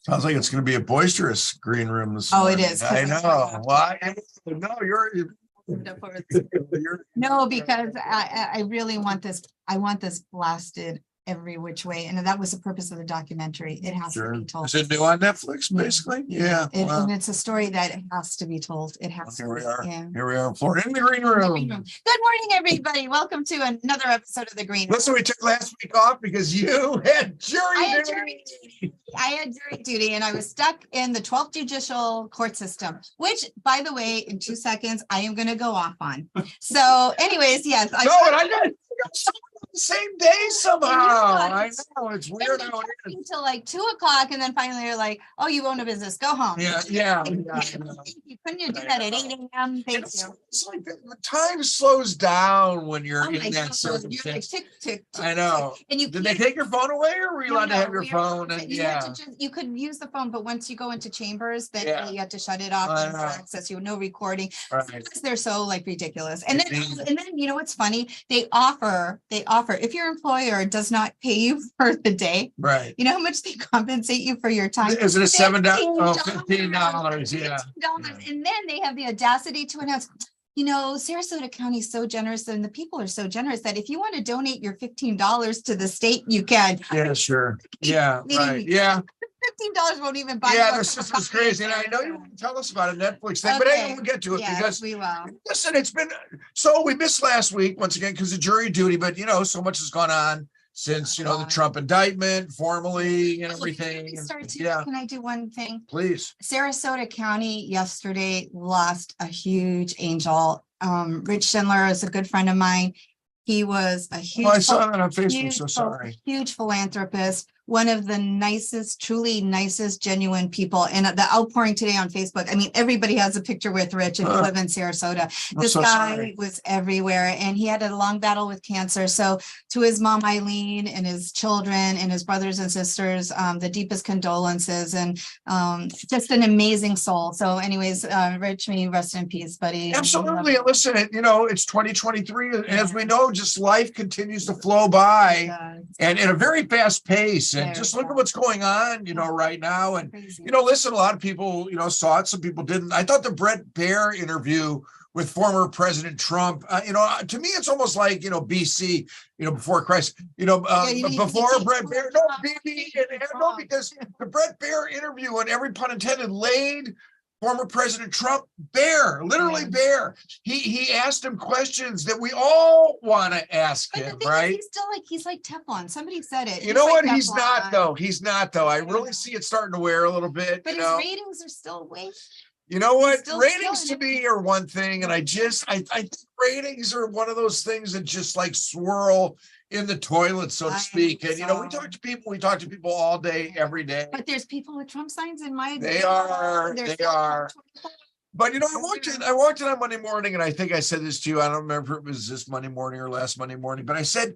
Sounds like it's going to be a boisterous green room this Oh, it morning. is. I know. Well, no, you're No, because I really want this. I want this blasted every which way. And that was the purpose of the documentary. It has to be told. Is it new on Netflix, basically? Yeah. And it's a story that has to be told. It has to. Here we are. Yeah. Here we are in Florida in the green room. Good morning, everybody. Welcome to another episode of the Green Room. Listen, we took last week off because you had jury duty. I had jury duty and I was stuck in the 12th judicial court system, which, by the way, in 2 seconds, I am going to go off on. So anyways, yes. I got the same day somehow. I know, it's weird how it is. Until like 2 o'clock, and then finally you're like, "Oh, you own a business. Go home." Yeah. Couldn't you do that at 8 a.m.? Thank you. It's like the time slows down when you're in that circumstance. circumstance. Tick, tick, I know. Tick. And did they take your phone away, or were you allowed to have your phone? And you could use the phone, but once you go into chambers, then you have to shut it off and access you. No recording. Right. They're so like ridiculous. And then you know what's funny? They offer if your employer does not pay you for the day, right? You know how much they compensate you for your time? Is it a $7? $15? Yeah. $15. And then they have the audacity to announce, you know, Sarasota County is so generous and the people are so generous that if you want to donate your $15 to the state, you can. Yeah, sure. Yeah, right. Yeah. $15 won't even buy. Yeah, this is crazy. And I know you want to tell us about a Netflix thing, but hey, we'll get to it because we will. Listen, it's been so we missed last week once again because of jury duty, but you know, so much has gone on since the Trump indictment formally and everything. Can I do one thing? Please. Sarasota County yesterday lost a huge angel. Rich Schindler is a good friend of mine. He was a huge. I saw that on Facebook. So sorry. Huge philanthropist. One of the nicest, truly nicest, genuine people. And the outpouring today on Facebook, I mean, everybody has a picture with Rich and he lives in Sarasota. This guy was everywhere and he had a long battle with cancer. So to his mom, Eileen, and his children and his brothers and sisters, the deepest condolences and just an amazing soul. So anyways, Rich, may you rest in peace, buddy. Absolutely. Listen, it's 2023. As we know, just life continues to flow by and at a very fast pace. And just look at what's going on, right now. And, listen, a lot of people, saw it. Some people didn't. I thought the Brett Baer interview with former President Trump, to me, it's almost like, BC, before Christ, before Brett Baer, because the Brett Baer interview, and every pun intended, laid former President Trump bare, literally bare. He asked him questions that we all want to ask him, right? He's like Teflon. Somebody said it. You know what? He's not though. He's not though. I really see it starting to wear a little bit. But his ratings are still way. You know what? Ratings to me are one thing, and I think ratings are one of those things that just like swirl in the toilet, so to speak. And we talk to people all day, every day. But there's people with Trump signs in my. They are. But I walked in on Monday morning, and I think I said this to you. I don't remember if it was this Monday morning or last Monday morning, but I said,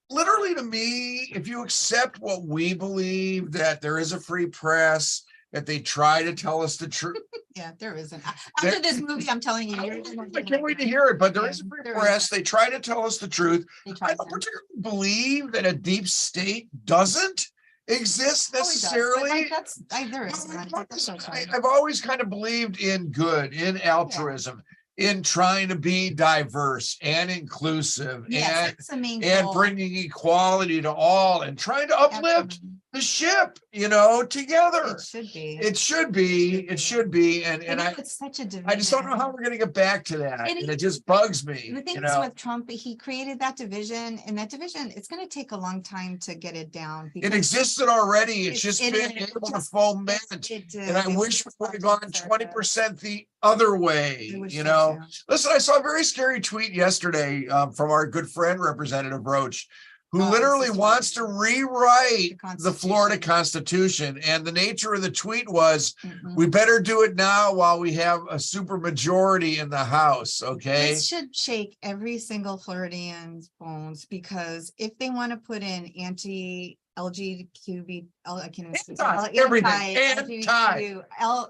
literally to me, if you accept what we believe, that there is a free press, that they try to tell us the truth. Yeah, there isn't. After this movie, I'm telling you. I can't wait to hear it, but there is a free press. They try to tell us the truth. I don't particularly believe that a deep state doesn't exist necessarily. I've always kind of believed in good, in altruism, in trying to be diverse and inclusive, and bringing equality to all, and trying to uplift the ship, together. It should be. And it's such a division. I just don't know how we're going to get back to that. And it just bugs me. The thing is with Trump, he created that division, and that division, it's going to take a long time to get it down. It existed already. It's just been able to foment. And I wish we would have gone 20% the other way, Listen, I saw a very scary tweet yesterday from our good friend, Representative Roach, who literally wants to rewrite the Florida Constitution. And the nature of the tweet was, we better do it now while we have a super majority in the House, okay? This should shake every single Floridian's bones, because if they want to put in anti-LGBTQ,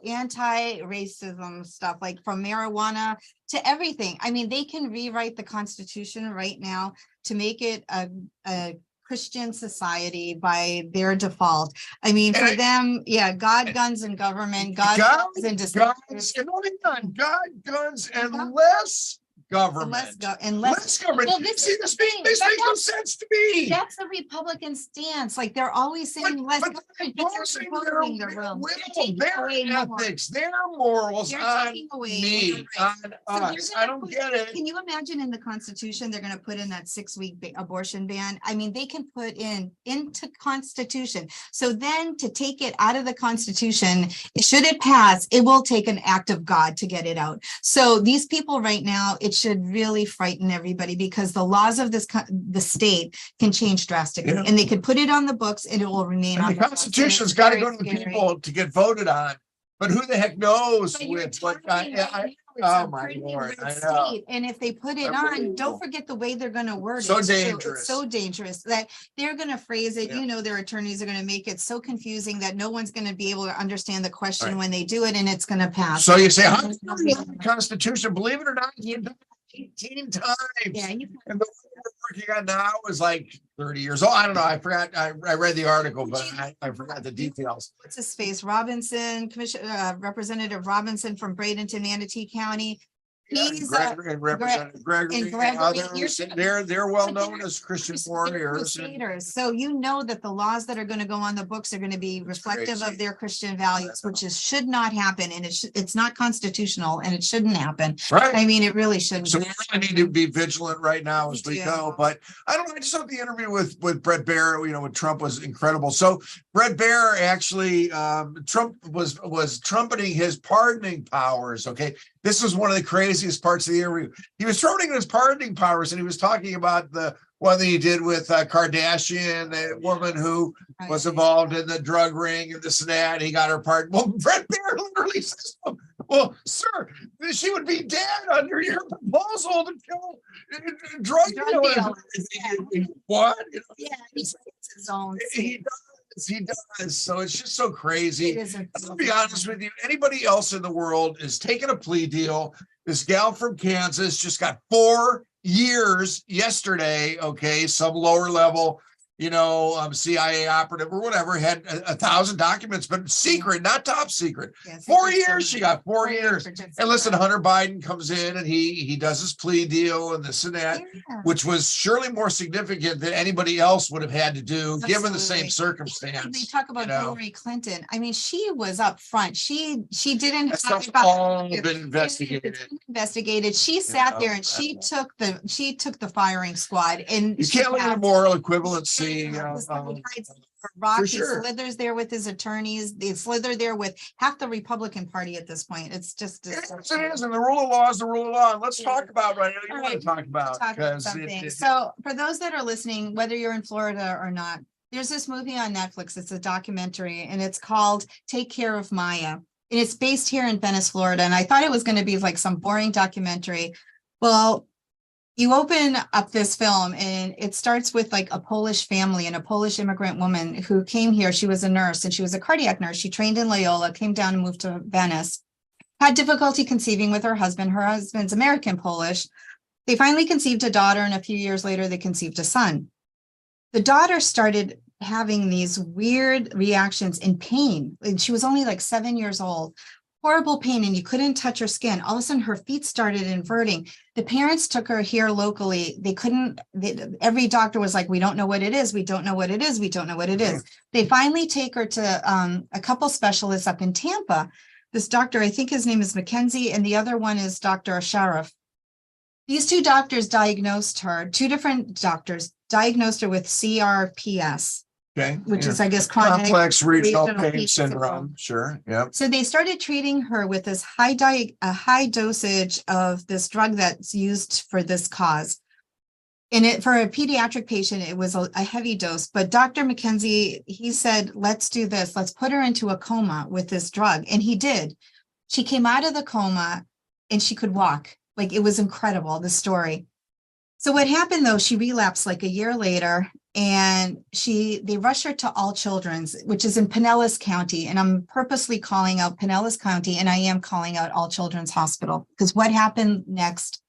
anti-racism stuff, like from marijuana to everything. I mean, they can rewrite the Constitution right now to make it a Christian society by their default. I mean, for them, yeah, God, guns, and government, God, guns, and guns, and only on God, guns, and less government. Less government. Well, this makes no sense to me. That's the Republican stance. Like they're always saying less government, but they're imposing their will. Their ethics, their morals on me, on us. I don't get it. Can you imagine in the Constitution, they're going to put in that 6-week abortion ban? I mean, they can put into Constitution. So then to take it out of the Constitution, should it pass, it will take an act of God to get it out. So these people right now, it should really frighten everybody because the laws of the state can change drastically, and they could put it on the books and it will remain on the Constitution's got to go to the people to get voted on. But who the heck knows with what oh my Lord, I know. And if they put it on, don't forget the way they're going to word it. Dangerous. It's so dangerous that they're going to phrase it. You know, their attorneys are going to make it so confusing that no one's going to be able to understand the question when they do it, and it's going to pass. So you say, how does the Constitution, believe it or not, you've done it 18 times. Yeah, and the one we're working on now is like 30 years old. I don't know. I forgot. I read the article, but I forgot the details. What's his face? Robinson, Representative Robinson from Bradenton, Manatee County. He's Representative Gregory and others. They're well known as Christian warriors. So you know that the laws that are going to go on the books are going to be reflective of their Christian values, which should not happen, and it's not constitutional, and it shouldn't happen. Right. I mean, it really shouldn't. So we really need to be vigilant right now as we go. But I don't know. I just thought the interview with Brett Baer, with Trump was incredible. So Brett Baer actually, Trump was trumpeting his pardoning powers. Okay. This was one of the craziest parts of the interview. He was trumpeting his pardoning powers, and he was talking about the one that he did with Kardashian, the woman who was involved in the drug ring and this and that. He got her pardon. Well, Brett Baer literally says, well, sir, she would be dead under your proposal to kill drug dealers. What? Yeah, it's his own. He does. So it's just so crazy. I'll be honest with you. Anybody else in the world is taking a plea deal. This gal from Kansas just got 4 years yesterday. Okay. Some lower level, CIA operative or whatever had 1,000 documents, but secret, not top secret. 4 years. She got 4 years. And listen, Hunter Biden comes in and he does his plea deal and this and that, which was surely more significant than anybody else would have had to do, given the same circumstance. They talk about Hillary Clinton. I mean, she was up front. She didn't have all been investigated. She sat there and she took the firing squad, and you can't look at the moral equivalency. Rock, he slithers there with his attorneys. They slither there with half the Republican Party at this point. It's just it is, and the rule of law is the rule of law. And let's talk about right now. You want to talk about something. So for those that are listening, whether you're in Florida or not, there's this movie on Netflix. It's a documentary, and it's called Take Care of Maya. And it's based here in Venice, Florida. And I thought it was going to be like some boring documentary. Well, you open up this film and it starts with like a Polish family and a Polish immigrant woman who came here. She was a nurse and she was a cardiac nurse. She trained in Loyola, came down and moved to Venice, had difficulty conceiving with her husband. Her husband's American Polish. They finally conceived a daughter, and a few years later, they conceived a son. The daughter started having these weird reactions in pain. And she was only like 7 years old. Horrible pain, and you couldn't touch her skin. All of a sudden, her feet started inverting. The parents took her here locally. Every doctor was like, we don't know what it is. We don't know what it is. We don't know what it is. They finally take her to a couple specialists up in Tampa. This doctor, I think his name is Mackenzie, and the other one is Dr. Sharaf. These two doctors diagnosed her, two different doctors diagnosed her with CRPS. Okay. Which is, I guess, chronic complex regional pain syndrome. Sure. Yeah. So they started treating her with this high dosage of this drug that's used for this cause. And for a pediatric patient, it was a heavy dose. But Dr. McKenzie, he said, let's do this. Let's put her into a coma with this drug. And he did. She came out of the coma and she could walk. Like, it was incredible, the story. So what happened, though, she relapsed like a year later, and they rushed her to All Children's, which is in Pinellas County. And I'm purposely calling out Pinellas County, and I am calling out All Children's Hospital, because what happened next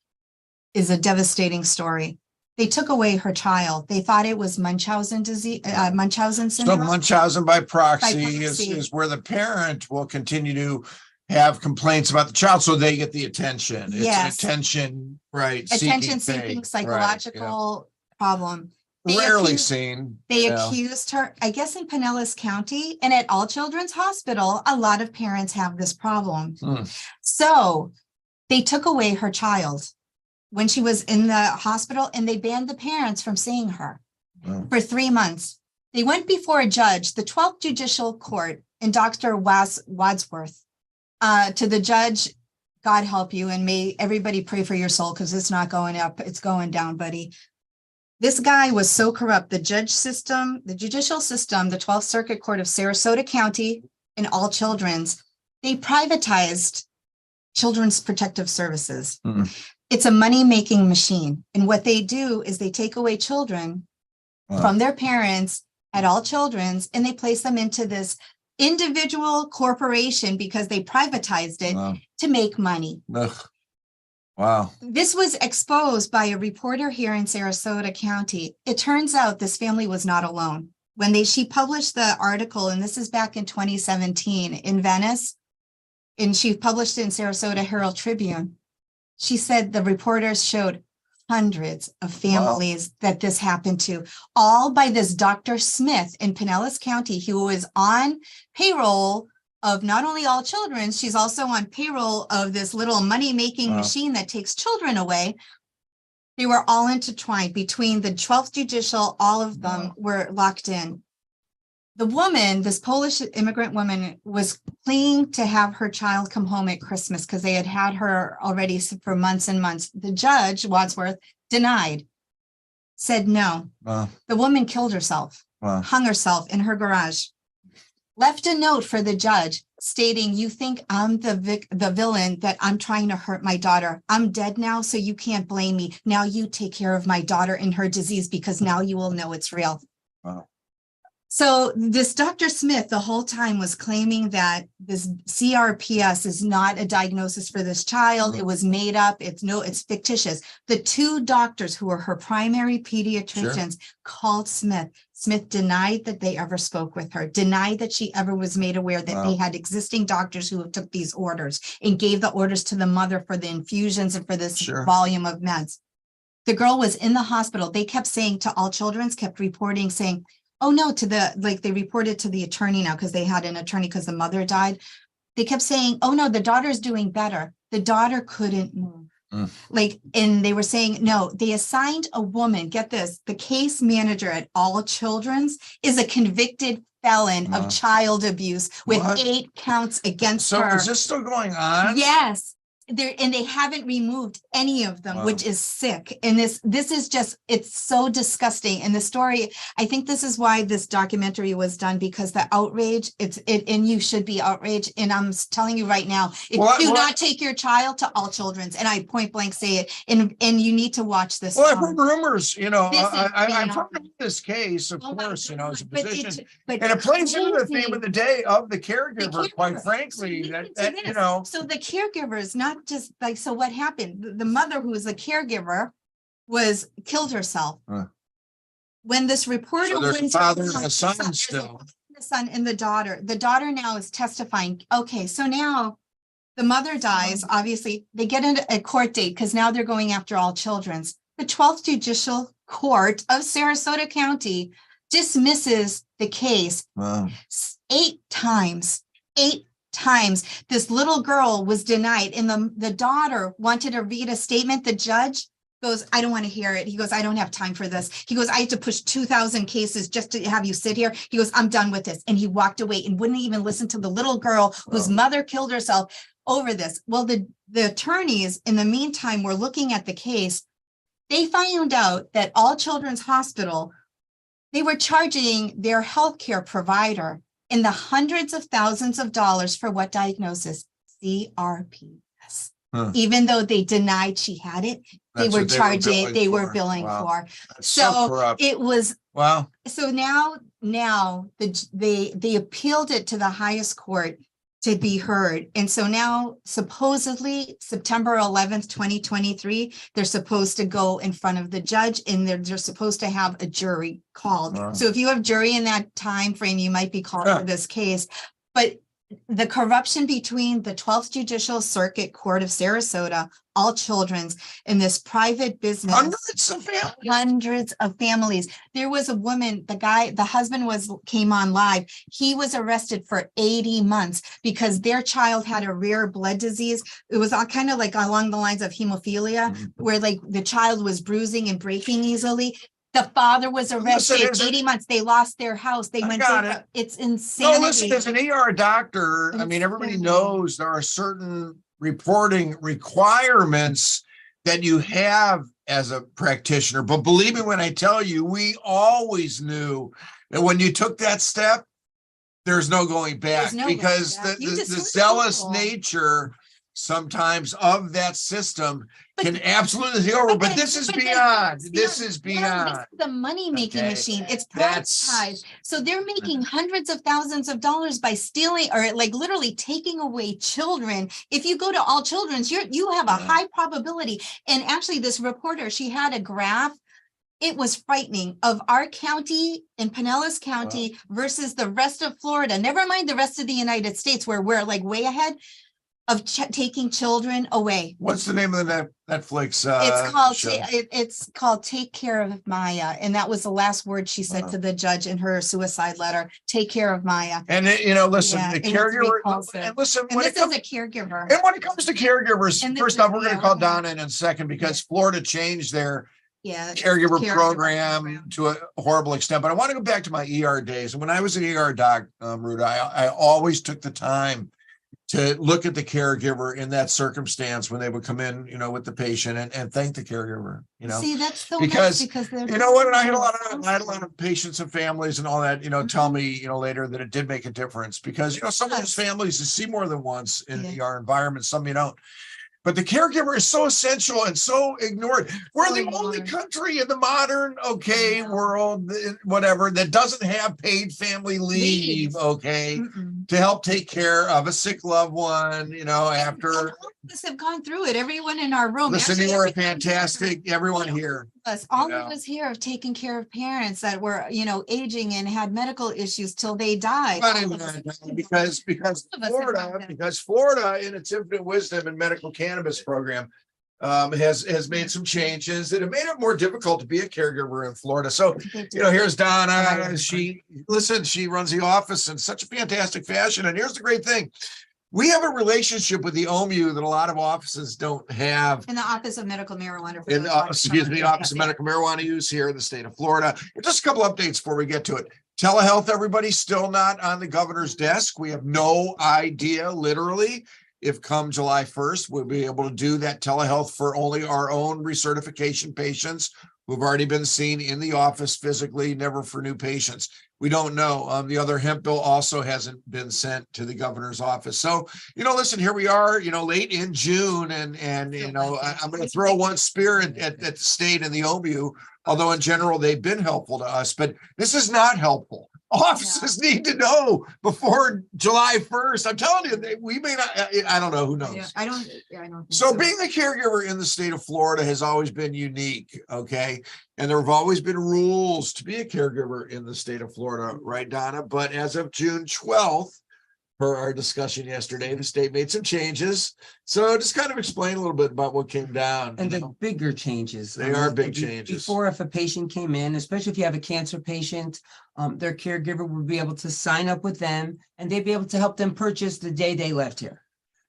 is a devastating story. They took away her child. They thought it was Munchausen disease, Munchausen So syndrome. Munchausen by proxy, proxy. Is where the parent will continue to have complaints about the child, so they get the attention. Yes. It's an attention, right? Attention-seeking psychological problem. Rarely seen. They accused her, I guess in Pinellas County and at All Children's Hospital, a lot of parents have this problem. So they took away her child when she was in the hospital, and they banned the parents from seeing her for 3 months. They went before a judge, the 12th Judicial Court, and Dr. Wadsworth, to the judge, God help you, and may everybody pray for your soul, because it's not going up, it's going down, buddy. This guy was so corrupt. The judge system, the judicial system, the 12th Circuit Court of Sarasota County and All Children's, they privatized Children's Protective Services. It's a money-making machine. And what they do is they take away children from their parents at All Children's, and they place them into this individual corporation because they privatized it to make money. Wow. This was exposed by a reporter here in Sarasota County. It turns out this family was not alone. When she published the article, and this is back in 2017 in Venice, and she published it in Sarasota Herald Tribune, she said the reporters showed hundreds of families that this happened to, all by this Dr. Smith in Pinellas County, who was on payroll of not only All Children's, she's also on payroll of this little money-making machine that takes children away. They were all intertwined between the 12th Judicial, all of them were locked in. The woman, this Polish immigrant woman, was pleading to have her child come home at Christmas because they had her already for months and months. The judge, Wadsworth, denied, said no. The woman killed herself, hung herself in her garage, left a note for the judge stating, you think I'm the villain, that I'm trying to hurt my daughter. I'm dead now, so you can't blame me. Now you take care of my daughter and her disease, because now you will know it's real. So this Dr. Smith the whole time was claiming that this CRPS is not a diagnosis for this child. It was made up. It's fictitious. The two doctors who were her primary pediatricians called Smith. Smith denied that they ever spoke with her, denied that she ever was made aware that they had existing doctors who took these orders and gave the orders to the mother for the infusions and for this volume of meds. The girl was in the hospital. They kept saying to All Children's, kept reporting saying, oh no, they reported to the attorney now, because they had an attorney because the mother died. They kept saying, oh no, the daughter's doing better. The daughter couldn't move. And they were saying, no, they assigned a woman, get this, the case manager at All Children's is a convicted felon of child abuse with 8 counts against her. So is this still going on? Yes. And they haven't removed any of them, which is sick. And this is just, it's so disgusting. And the story, I think this is why this documentary was done, because the outrage, and you should be outraged. And I'm telling you right now, do not take your child to All Children's. And I point blank say it. And you need to watch this. Well, I've heard rumors, I've heard of this case, of course, as a physician, and it plays into the theme of the day of the caregiver, quite frankly, So the caregivers, not just like, so what happened? The mother, who was the caregiver, killed herself. When this reporter went to father and a son still. The son and the daughter now is testifying. Okay, so now the mother dies. Obviously, they get into a court date because now they're going after All Children's. The 12th Judicial Court of Sarasota County dismisses the case 8 times. 8 times. This little girl was denied, and the daughter wanted to read a statement. The judge goes, I don't want to hear it. He goes, I don't have time for this. He goes, I had to push 2,000 cases just to have you sit here. He goes, I'm done with this. And he walked away and wouldn't even listen to the little girl whose mother killed herself over this. Well, the attorneys in the meantime were looking at the case. They found out that All Children's Hospital, they were charging their healthcare provider in the hundreds of thousands of dollars for what diagnosis? CRPS. Even though they denied she had it, they were charging, they were billing for. So it was, so now they appealed it to the highest court to be heard. And so now supposedly September 11th, 2023, they're supposed to go in front of the judge, and they're supposed to have a jury called. Wow. So if you have jury in that time frame, you might be called for this case. But the corruption between the 12th Judicial Circuit Court of Sarasota, all children's, in this private business. Hundreds of families. There was a woman, the husband came on live. He was arrested for 80 months because their child had a rare blood disease. It was all kind of like along the lines of hemophilia, where like the child was bruising and breaking easily. The father was arrested 80 months. They lost their house. They went to it's insanity. No, listen, as an ER doctor, I mean, everybody knows there are certain reporting requirements that you have as a practitioner. But believe me when I tell you, we always knew that when you took that step, there's no going back, because the zealous nature sometimes of that system can absolutely take over. But this is beyond. This is beyond. This is the money-making machine. It's privatized. So they're making hundreds of thousands of dollars by stealing, or like literally taking away children. If you go to all children's, you have a high probability. And actually, this reporter, she had a graph. It was frightening of our county in Pinellas County versus the rest of Florida. Never mind the rest of the United States, where we're like way ahead of taking children away. What's the name of the Netflix? It's called Take Care of Maya, and that was the last word she said to the judge in her suicide letter. Take care of Maya. And listen, the caregiver. And listen, and this is a caregiver. And when it comes to caregivers, first off, we're going to call Donna in a second, because Florida changed their caregiver program to a horrible extent. But I want to go back to my ER days. And when I was an ER doc, Ruta, I always took the time to look at the caregiver in that circumstance when they would come in, with the patient, and thank the caregiver, See, that's so because you know what? And I had a lot of patients and families and all that, tell me, later that it did make a difference, because, some of those families you see more than once in the ER environment, some you don't. But the caregiver is so essential and so ignored. We're the only country in the modern, world, whatever, that doesn't have paid family leave, to help take care of a sick loved one, after. All of us have gone through it. Everyone in our room. Listen, you are fantastic. Everyone here. All of us here have taken care of parents that were, aging and had medical issues till they died. Because Florida, in its infinite wisdom and medical cannabis program, has made some changes that have made it more difficult to be a caregiver in Florida. So, here's Donna. She runs the office in such a fantastic fashion. And here's the great thing. We have a relationship with the OMMU that a lot of offices don't have. In the Office of Medical Marijuana. Office of Medical Marijuana Use here in the state of Florida. Just a couple updates before we get to it. Telehealth, everybody, still not on the governor's desk. We have no idea, literally, if come July 1st, we'll be able to do that telehealth for only our own recertification patients who've already been seen in the office physically, never for new patients. We don't know. The other hemp bill also hasn't been sent to the governor's office. So, listen, here we are, late in June, and I'm going to throw one spear at the state and the OMMU, although in general, they've been helpful to us, but this is not helpful. Offices need to know before July 1st. I'm telling you, we may not, I don't know, who knows? Yeah, I don't. So being a caregiver in the state of Florida has always been unique, and there have always been rules to be a caregiver in the state of Florida, right, Donna? But as of June 12th, per our discussion yesterday, the state made some changes. So just kind of explain a little bit about what came down. And the bigger changes. They are big changes. Before, if a patient came in, especially if you have a cancer patient, their caregiver would be able to sign up with them, and they'd be able to help them purchase the day they left here.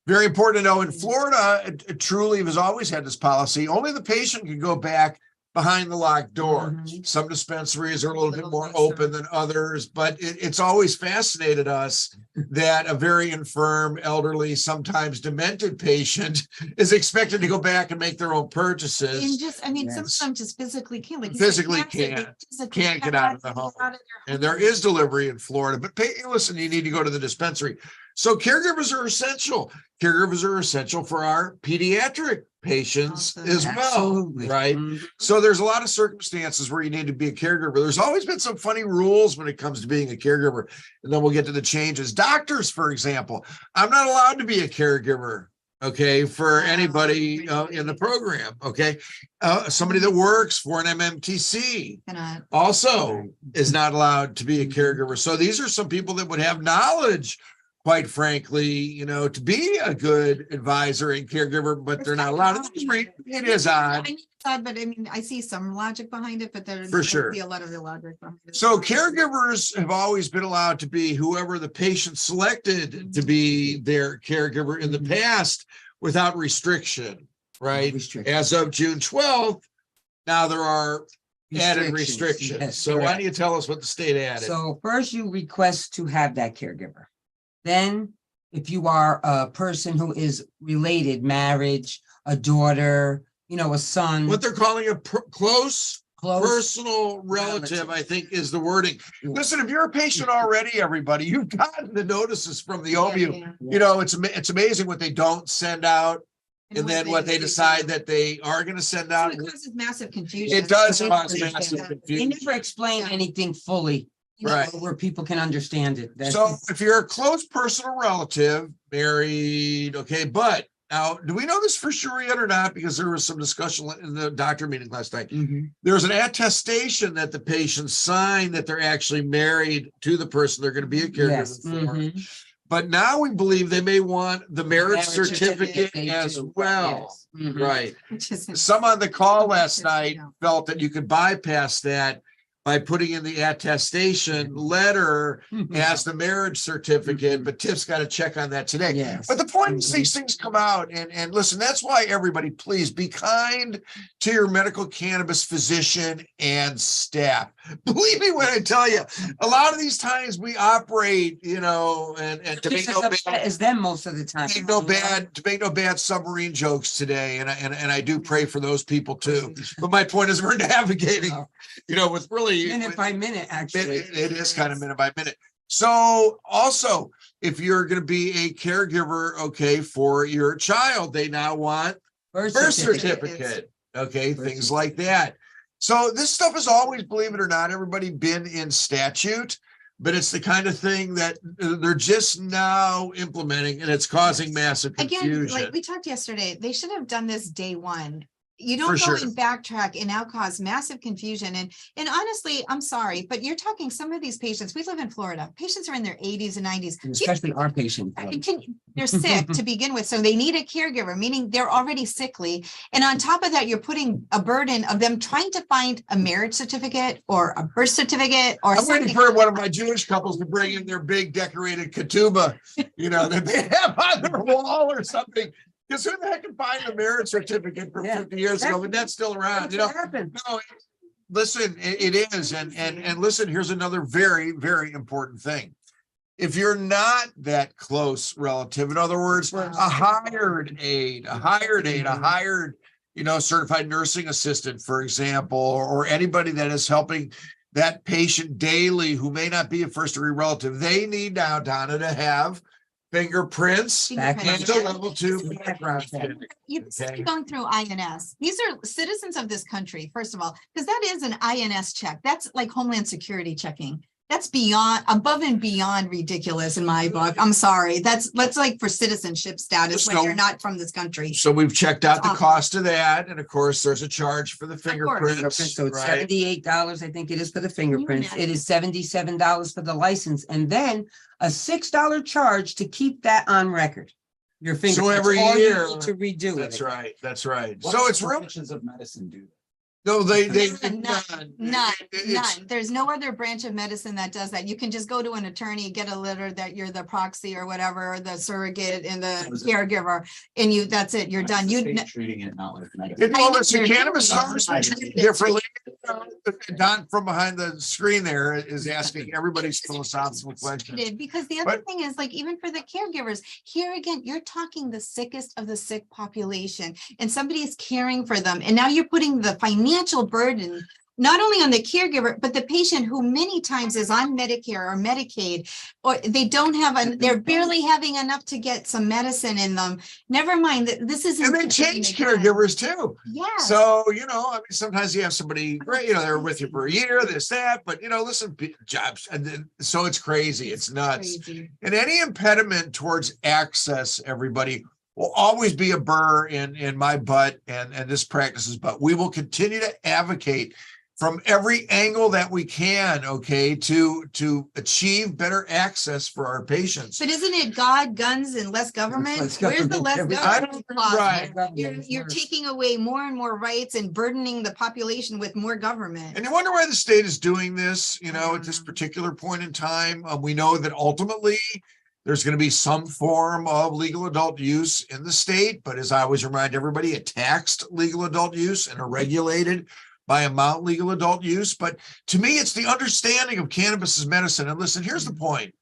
Very important to know, in Florida, it truly has always had this policy. Only the patient can go back behind the locked door. Some dispensaries are a little bit more open than others, but it's always fascinated us that a very infirm, elderly, sometimes demented patient is expected to go back and make their own purchases. And some just physically can't. Like can't get out of the home. And there is delivery in Florida, but listen, you need to go to the dispensary. So caregivers are essential. Caregivers are essential for our pediatric patients Awesome. as well, Absolutely. right? Mhm. So there's a lot of circumstances where you need to be a caregiver. There's always been some funny rules when it comes to being a caregiver, and then we'll get to the changes. Doctors, for example, I'm not allowed to be a caregiver, okay, for anybody in the program, okay? Somebody that works for an MMTC also is not allowed to be a caregiver. So these are some people that would have knowledge, quite frankly, to be a good advisor and caregiver, but they're not allowed. It is odd. I mean, it's odd, but I mean, I see some logic behind it, but there's For sure. a lot of illogic behind it. So caregivers have always been allowed to be whoever the patient selected to be their caregiver in the past without restriction, right? As of June 12th, now there are added restrictions. Yes, So why correct. don't you tell us what the state added? So first you request to have that caregiver. Then if you are a person who is related, marriage, a daughter, a son. What they're calling a close personal relative, relative. I think is the wording. Listen, if you're a patient already, everybody, you've gotten the notices from the OMMU. It's amazing what they don't send out. And then what they decide that they are going to send out. It causes massive confusion. It does cause massive They confusion. never explain anything fully. Right. Where people can understand it. So if you're a close personal relative, married, okay, but now, do we know this for sure yet or not? Because there was some discussion in the doctor meeting last night. There's an attestation that the patient signed that they're actually married to the person they're going to be a caregiver for. But now we believe they may want the marriage certificate as well. Yes. Right. Some on the call last night felt that you could bypass that by putting in the attestation letter as the marriage certificate, but Tiff's got to check on that today. Yes. But the point is these things come out and listen, that's why everybody, please be kind to your medical cannabis physician and staff. Believe me when I tell you, a lot of these times we operate, and to make no bad as them most of the time. to make no bad submarine jokes today. And I do pray for those people too. But my point is we're navigating, with really minute by minute, actually. It is kind of minute by minute. So also, if you're going to be a caregiver, okay, for your child, they now want birth certificate. Okay, things like that. So this stuff has always, believe it or not, everybody been in statute, but it's the kind of thing that they're just now implementing, and it's causing massive confusion. Again, like we talked yesterday, they should have done this day one. You don't go and backtrack and now cause massive confusion. And honestly, I'm sorry, but you're talking some of these patients. We live in Florida. Patients are in their 80s and 90s. And especially our patients. They're sick to begin with. So they need a caregiver, meaning they're already sickly. And on top of that, you're putting a burden of them trying to find a marriage certificate or a birth certificate or I'm waiting for one of my Jewish couples to bring in their big decorated ketubah, that they have on their wall or something. Because who the heck can find a marriage certificate from 50 years ago, but that's still around, No, listen, it is. And listen, here's another very, very important thing. If you're not that close relative, in other words, a hired aide, a hired certified nursing assistant, for example, or anybody that is helping that patient daily who may not be a first-degree relative, they need now, Donna, to have fingerprints and a level 2 background check. You're going through INS. These are citizens of this country, first of all, because that is an INS check. That's like Homeland Security checking. That's above and beyond ridiculous in my book. I'm sorry. That's like for citizenship status when you're not from this country. So we've checked out the cost of that. And of course, there's a charge for the fingerprints. So it's $78, I think it is for the fingerprints. It is $77 for the license. And then a $6 charge to keep that on record. Your fingerprints. So every year to redo it. That's right. That's right. What so it's branches of medicine do that? No, they none. There's no other branch of medicine that does that. You can just go to an attorney, get a letter that you're the proxy or whatever, or the surrogate and the caregiver, and that's it. You're done. Treating it not like medicine. Listen, cannabis differently. Don from behind the screen there is asking everybody's philosophical questions. Because the other thing is, like, even for the caregivers, here again, you're talking the sickest of the sick population, and somebody is caring for them, and now you're putting the financial burden not only on the caregiver, but the patient who many times is on Medicare or Medicaid, or they don't have, they're barely having enough to get some medicine in them. Never mind that this isn't. And they change caregivers too. Yeah. So, you know, I mean, sometimes you have somebody great, you know, they're with you for a year, this, that, but you know, listen, jobs. And then, so it's crazy. It's nuts. Crazy. And any impediment towards access, everybody, will always be a burr in my butt and this practice's butt. We will continue to advocate from every angle that we can, okay, to achieve better access for our patients. But isn't it God, guns, and less government? Less Where's the government. less I government don't- clause? right. You're taking away more and more rights and burdening the population with more government. And you wonder why the state is doing this, you know, at this particular point in time. We know that ultimately there's going to be some form of legal adult use in the state, but as I always remind everybody, a taxed legal adult use and a regulated by amount legal adult use. But to me, it's the understanding of cannabis as medicine. And listen, here's the point.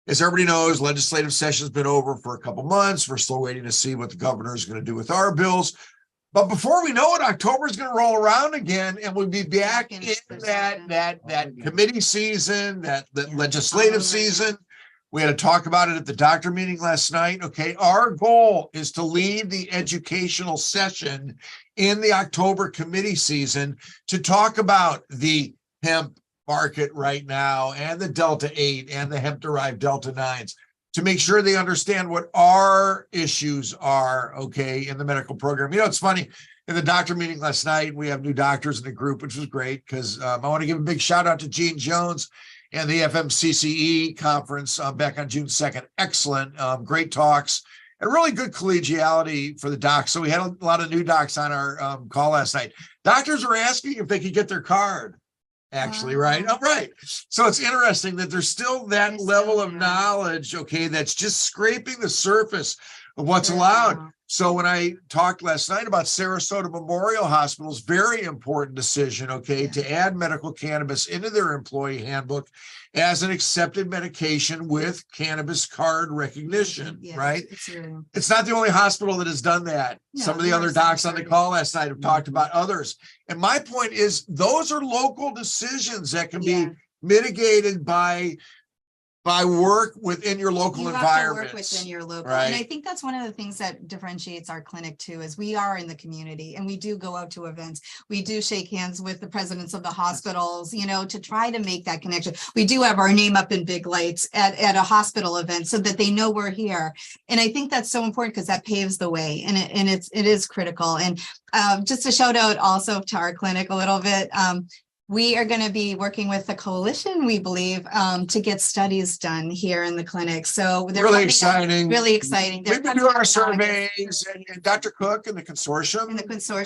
As everybody knows, legislative session's been over for a couple months. We're still waiting to see what the governor is going to do with our bills. But before we know it, October is going to roll around again, and we'll be back in that committee season, that legislative season. We had to talk about it at the doctor meeting last night. Okay, our goal is to lead the educational session in the October committee season to talk about the hemp market right now and the Delta 8 and the hemp-derived Delta 9s to make sure they understand what our issues are, okay, in the medical program. You know, it's funny, in the doctor meeting last night, we have new doctors in the group, which was great because I want to give a big shout out to Gene Jones and the FMCCE conference back on June 2nd. Excellent, great talks, and really good collegiality for the docs. So we had a lot of new docs on our call last night. Doctors were asking if they could get their card, actually, right? Oh, right. So it's interesting that there's still that level of knowledge, okay, that's just scraping the surface of what's allowed. So when I talked last night about Sarasota Memorial Hospital's very important decision, okay, to add medical cannabis into their employee handbook as an accepted medication with cannabis card recognition, right? It's not the only hospital that has done that. Some of the other docs on the call last night have talked about others. And my point is, those are local decisions that can be mitigated by work within your local environment. Within your local, right? And I think that's one of the things that differentiates our clinic too, is we are in the community and we do go out to events. We do shake hands with the presidents of the hospitals, you know, to try to make that connection. We do have our name up in big lights at a hospital event so that they know we're here. And I think that's so important because that paves the way, and it is critical. And just a shout out also to our clinic a little bit. We are going to be working with the coalition, we believe, to get studies done here in the clinic. So they're really exciting. Really exciting. We've been doing our surveys, and Dr. Cook and the consortium.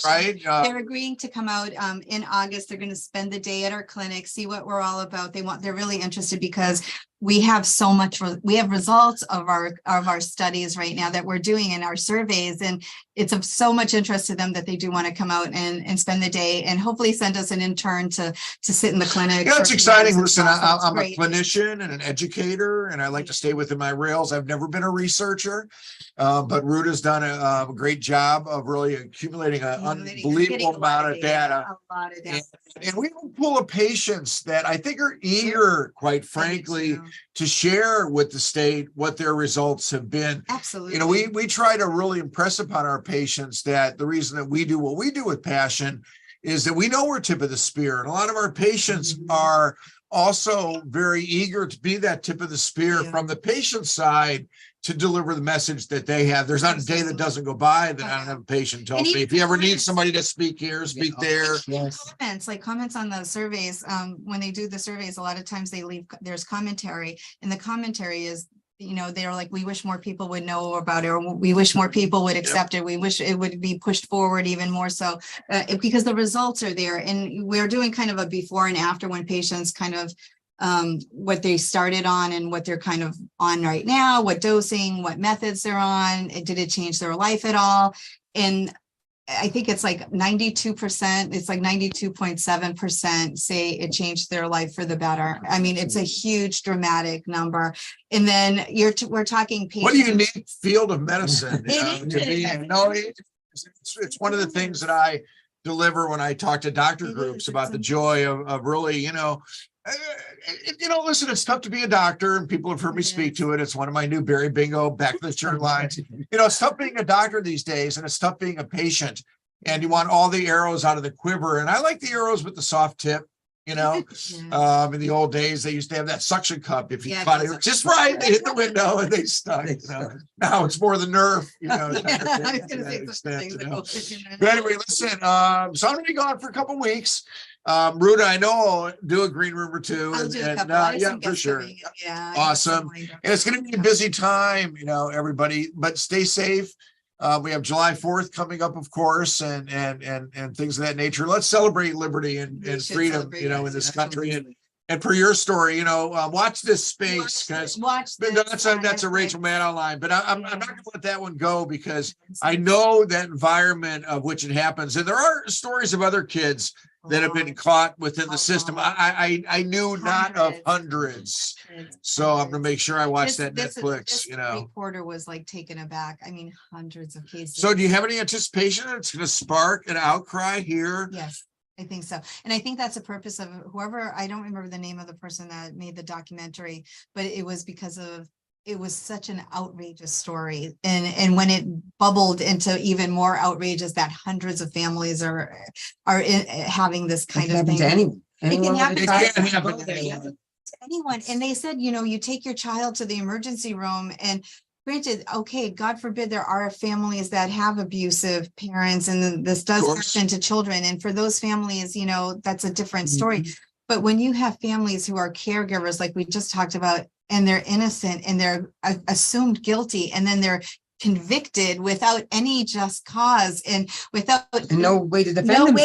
Right. They're agreeing to come out in August. They're going to spend the day at our clinic, see what we're all about. They're really interested because we have so much, we have results of our studies right now that we're doing in our surveys, and it's of so much interest to them that they do want to come out and spend the day and hopefully send us an intern to sit in the clinic. Yeah, it's exciting. Listen, I'm a clinician and an educator, and I like to stay within my rails. I've never been a researcher, but Ruta's done a great job of really accumulating an unbelievable amount of data. And we have a pool of patients that I think are eager, quite frankly, to share with the state what their results have been. Absolutely. You know, we try to really impress upon our patients that the reason that we do what we do with passion is that we know we're tip of the spear. And a lot of our patients are also very eager to be that tip of the spear from the patient side to deliver the message that they have. There's not a day that doesn't go by that I don't have a patient tell me, if you ever need somebody to speak here, speak there. Comments on the surveys. When they do the surveys, a lot of times there's commentary, and the commentary is, you know, they're like, we wish more people would know about it, or we wish more people would accept it. We wish it would be pushed forward even more so, because the results are there. And we're doing kind of a before and after when patients kind of what they started on and what they're kind of on right now, what dosing, what methods they're on, did it change their life at all? And I think it's like 92%, it's like 92.7% say it changed their life for the better. I mean, it's a huge dramatic number. And then we're talking patients. What a unique field of medicine. To me. No, it's one of the things that deliver when I talk to doctor It groups is, about it's the joy of really, listen, it's tough to be a doctor, and people have heard me It speak is. to it. It's one of my new Barry Bingo back to the shirt lines. It's tough being a doctor these days, and it's tough being a patient, and you want all the arrows out of the quiver. And I like the arrows with the soft tip. Yeah. In the old days, they used to have that suction cup. If you Yeah, caught it that's- just right, they hit the window and they stuck. Now it's more the nerve. I was gonna to that say extent, something. But anyway, listen. So I'm gonna be gone for a couple weeks. Ruta, I know I'll do a green room or two. I'll And, do a and, couple. I have yeah, some for guests sure. coming. Yeah. I have some Awesome. lined up. And it's going to be a busy time, everybody, but stay safe. We have July 4th coming up, of course, and things of that nature. Let's celebrate liberty and We should freedom, celebrate in it. this country. And for your story, watch this space, because Watch this that's a on Rachel Netflix. Maddow line, but I'm not going to let that one go, because I Yes. know that environment of which it happens. And there are stories of other kids that have been caught within the system. I knew not of hundreds. So I'm gonna make sure I watch that Netflix, This reporter was like taken aback. I mean, hundreds of cases. So do you have any anticipation that it's gonna spark an outcry here? Yes, I think so. And I think that's the purpose of whoever, I don't remember the name of the person that made the documentary, but it was because of, it was such an outrageous story. And when it bubbled into even more outrageous, that hundreds of families are having this kind of thing. To anyone. It can happen It to can happen to anyone. anyone. Anyone. And they said, you take your child to the emergency room, and granted, okay, God forbid, there are families that have abusive parents, and this does happen to children. And for those families, that's a different story. But when you have families who are caregivers, like we just talked about, and they're innocent and they're assumed guilty, and then they're convicted without any just cause and without no way to defend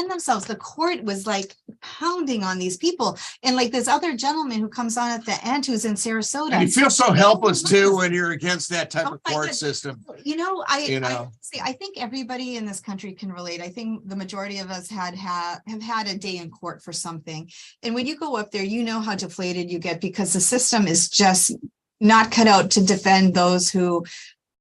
themselves. The court was like pounding on these people. And like this other gentleman who comes on at the end, who's in Sarasota. And you feel so helpless too when you're against that type of my court God. system. I think everybody in this country can relate. I think the majority of us have had a day in court for something. And when you go up there, how deflated you get, because the system is just not cut out to defend those who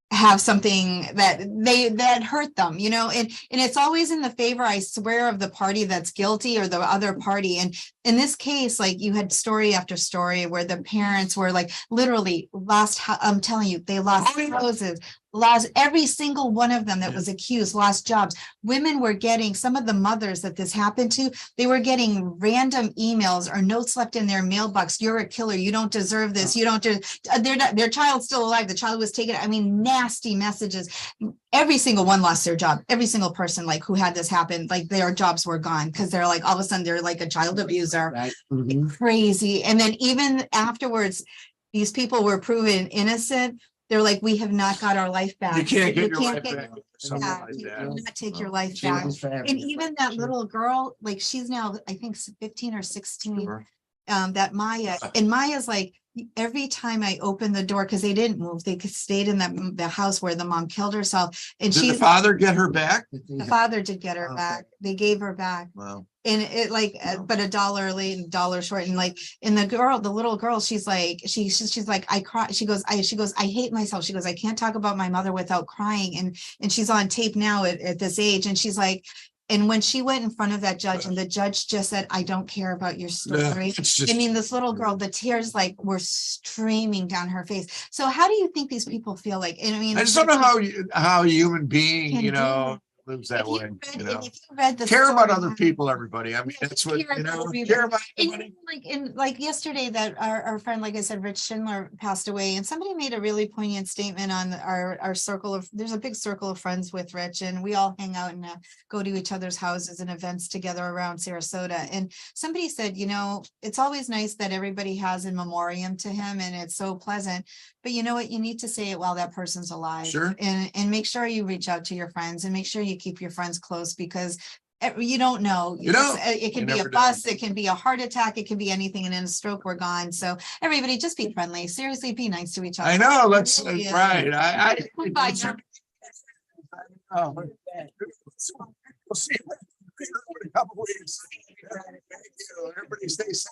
have something that hurt them, and it's always in the favor, I swear, of the party that's guilty or the other party. And in this case, like, you had story after story where the parents were like literally lost. I'm telling you, they lost houses, lost every single one of them that was accused, lost jobs. Women were getting, some of the mothers that this happened to, they were getting random emails or notes left in their mailbox. You're a killer. You don't deserve this. You don't, their child's still alive. The child was taken. I mean, nasty messages. Every single one lost their job. Every single person like who had this happen, like their jobs were gone, because they're like, all of a sudden they're like a child abuser. Right. Crazy. And then even afterwards, these people were proven innocent. They're like, we have not got our life back. You can't get your life get back. You cannot take your life back. And even that little girl, like, she's now, I think, 15 or 16. Sure. That Maya, and Maya's like, every time I open the door, because they didn't move, they stayed in the house where the mom killed herself. And Did the father get her back? the father did get her back. They gave her back. Wow. And it like, but $1 late and $1 short. And like, and the little girl, she's like, she's like, I cry. She goes, I hate myself. She goes, I can't talk about my mother without crying. And she's on tape now at this age. And she's like, and when she went in front of that judge, and the judge just said, I don't care about your story. I mean, this little girl, the tears like were streaming down her face. So how do you think these people feel like? And I mean, I just don't know how a human being, lives that way. If you read the Care about story, other people, everybody. I mean, that's what, care about everybody. care about And everybody. like yesterday, that our friend, like I said, Rich Schindler, passed away, and somebody made a really poignant statement on our circle of, there's a big circle of friends with Rich, and we all hang out and go to each other's houses and events together around Sarasota. And somebody said, it's always nice that everybody has in memoriam to him, and it's so pleasant, but you know what, you need to say it while that person's alive. Sure. And make sure you reach out to your friends, and make sure you keep your friends close, because you don't know. It can be a bus, it can be a heart attack, it can be anything, and in a stroke, we're gone. So everybody, just be friendly. Seriously, be nice to each other. I know. Let's Really, right. Bye. We'll see you in a couple weeks. Thank you. Everybody stay safe.